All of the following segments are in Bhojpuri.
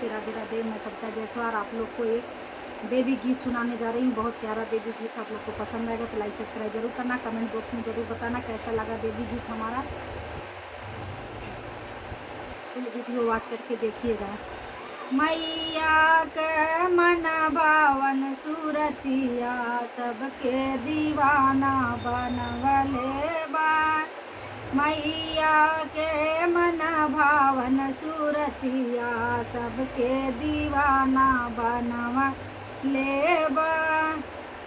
नमस्ते, राधे राधे। मैं कविता जायसवाल आप लोग को एक देवी गीत सुनाने जा रही हूँ। बहुत प्यारा देवी गीत, आप लोग को पसंद आएगा तो लाइक सब्सक्राइब जरूर करना। कमेंट बॉक्स में जरूर बताना कैसा लगा देवी गीत हमारा। फुल वीडियो वॉच करके देखिएगा। मैया के मन भावन सूरतिया सबके दीवाना बनवले बा। मैया के मन भावन सूरतिया सबके दीवाना बनवले बा।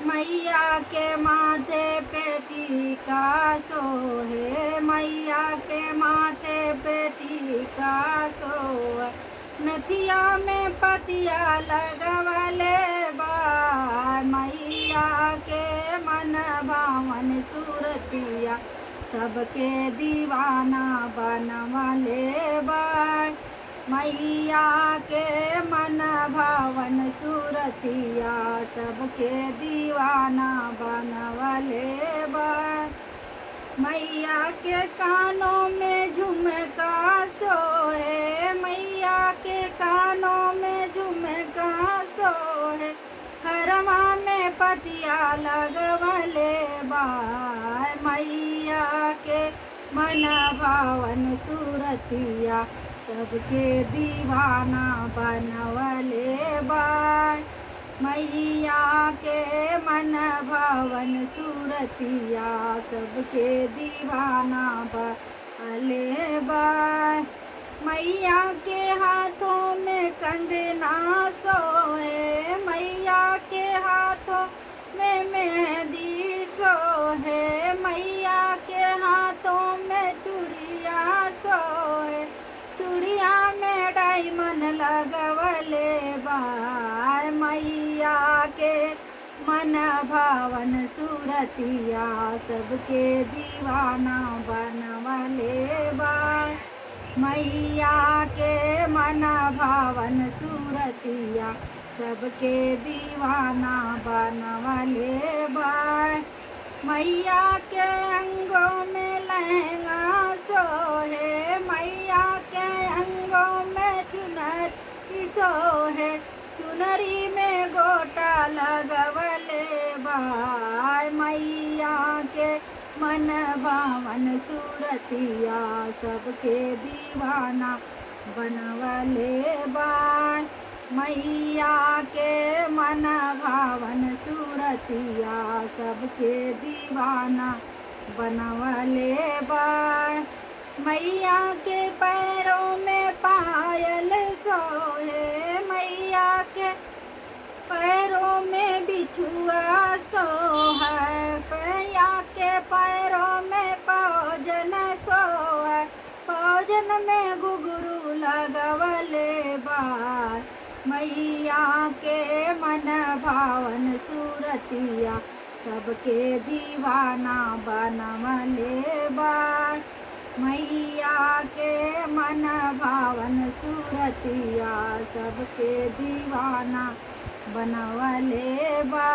मैया के माथे पे टीका सोहे, मैया के माथे पे टीका सोहे, नथिया में पतिया लगवले बा। मैया के मन भावन सूरतिया सबके दीवाना बनवले बा। मैया के मन भावन सूरतिया सबके दीवाना बनवले बा। मैया के कानों में झुमका सोहे, मैया के कानों में झुमका सोहे, हरमा में पतिया लगवले बा। मैया के मन भावन सूरतिया सबके दीवाना बनवले बा। मैया के मन भावन सूरतिया सबके दीवाना बनवले बा। मैया के हाथों में कंगना सोहे, मैया के हाथों में मेहंदी सोहे, मैया के हाथों में चूड़िया सोहे, चूड़िया में डायमंड लगवले बा। मैया के मन भावन सूरतिया सबके दीवाना बनवले बा। मैया के मन भावन सूरतिया सबके दीवाना बनवले बा। मैया के अंगों में लहंगा सोहे, मैया के अंगों में चुनरी सोहे, चुनरी में गोटा लगवले बा। मैया के मन भावन सूरतिया सबके दीवाना बनवले बा। मैया के मन भावन सूरतिया सबके दीवाना बनवले बा। मैया के पैरों में पायल सोहे, मैया के पैरों में बिछुआ सोहे, मैया के पैरों में पौजन सोहे, पौजन में घुघरू लगवले बा। मैया के मन भावन सूरतिया सबके दीवाना बनवले बा। मैया के मन भावन सूरतिया सबके दीवाना बनवले बा।